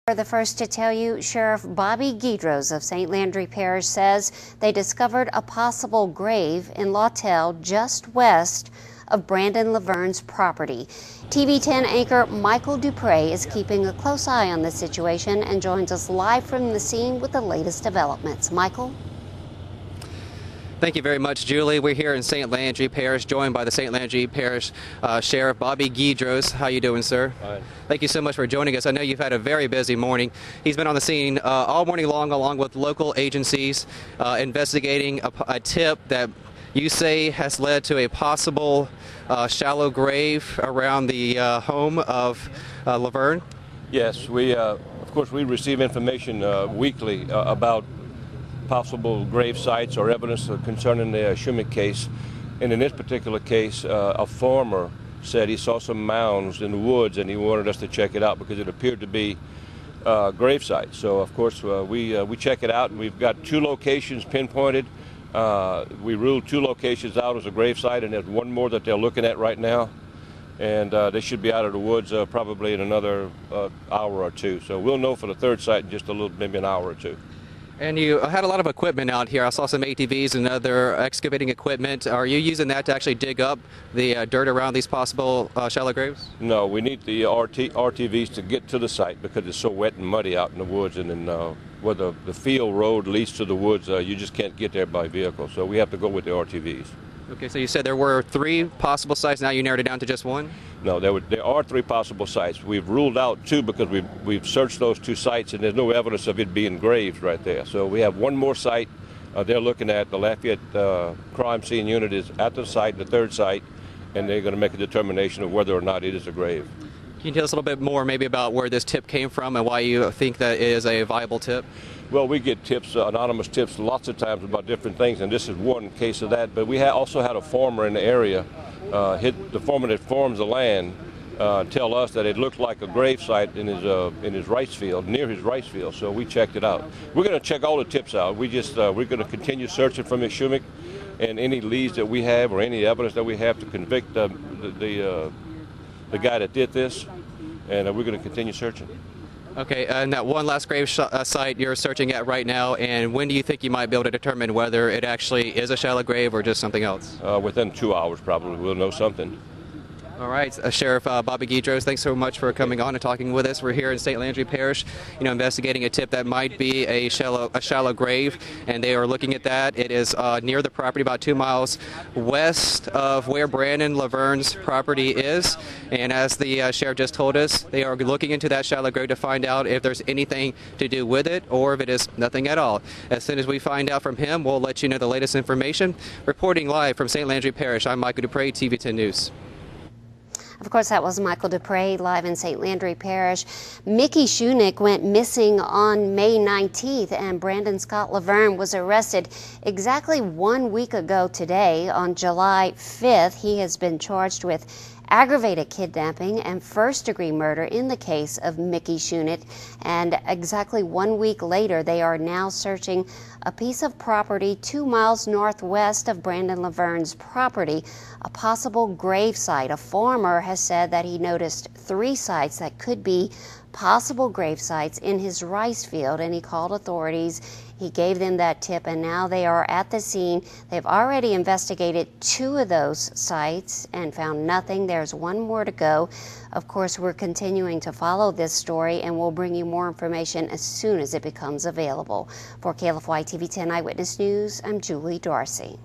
We're the first to tell you, Sheriff Bobby Guidroz of St. Landry Parish says they discovered a possible grave in Lawtell just west of Brandon+Lavagne's property. TV 10 anchor Michael Dupre is keeping a close eye on the situation and joins us live from the scene with the latest developments. Michael? Thank you very much, Julie. We're here in St. Landry Parish, joined by the St. Landry Parish Sheriff Bobby Guidroz. How you doing, sir? Fine. Thank you so much for joining us. I know you've had a very busy morning. He's been on the scene all morning long, along with local agencies, investigating a tip that you say has led to a possible shallow grave around the home of Lavergne. Yes, of course, we receive information weekly about possible grave sites or evidence concerning the Shunick case. And in this particular case, a farmer said he saw some mounds in the woods and he wanted us to check it out because it appeared to be grave sites. So of course we check it out, and we've got two locations pinpointed. We ruled two locations out as a grave site, and there's one more that they're looking at right now. And they should be out of the woods probably in another hour or two. So we'll know for the third site in just maybe an hour or two. And you had a lot of equipment out here. I saw some ATVs and other excavating equipment. Are you using that to actually dig up the dirt around these possible shallow graves? No, we need the RTVs to get to the site because it's so wet and muddy out in the woods, and then where the field road leads to the woods, you just can't get there by vehicle. So we have to go with the RTVs. Okay, so you said there were three possible sites. Now you narrowed it down to just one? No, there are three possible sites. We've ruled out two because we've searched those two sites, and there's no evidence of it being graves right there. So we have one more site. They're looking at the Lafayette crime scene unit is at the site, the third site, and they're going to make a determination of whether or not it is a grave. Can you tell us a little bit more maybe about where this tip came from and why you think that it is a viable tip? Well, we get tips, anonymous tips, lots of times about different things, and this is one case of that. But we also had a farmer in the area, the farmer that farms the land, tell us that it looked like a grave site in his rice field, near his rice field. So we checked it out. We're going to check all the tips out. We're going to continue searching for Miss Shunick, and any leads that we have or any evidence that we have to convict the guy that did this, and we're going to continue searching. Okay, and that one last grave site you're searching at right now, and when do you think you might be able to determine whether it actually is a shallow grave or just something else? Within 2 hours probably we'll know something. All right, Sheriff Bobby Guidroz, thanks so much for coming on and talking with us. We're here in St. Landry Parish, investigating a tip that might be a shallow grave, and they are looking at that. It is near the property, about 2 miles west of where Brandon+Lavagne's property is. And as the sheriff just told us, they are looking into that shallow grave to find out if there's anything to do with it or if it is nothing at all. As soon as we find out from him, we'll let you know the latest information. Reporting live from St. Landry Parish, I'm Michael Dupre, TV 10 News. Of course, that was Michael Dupre live in St. Landry Parish. Mickey+Shunick went missing on May 19th, and Brandon+Scott+Lavergne was arrested exactly 1 week ago today. On July 5th, he has been charged with aggravated kidnapping and first-degree murder in the case of Mickey+Shunick. And exactly 1 week later, they are now searching a piece of property 2 miles northwest of Brandon+Lavagne's property, a possible grave site. A farmer has said that he noticed 3 sites that could be possible grave sites in his rice field, and he called authorities. He gave them that tip, and now they are at the scene. They've already investigated 2 of those sites and found nothing. There's 1 more to go. Of course, we're continuing to follow this story, and we'll bring you more information as soon as it becomes available. For klfy TV 10 Eyewitness News, I'm Julie Darcy.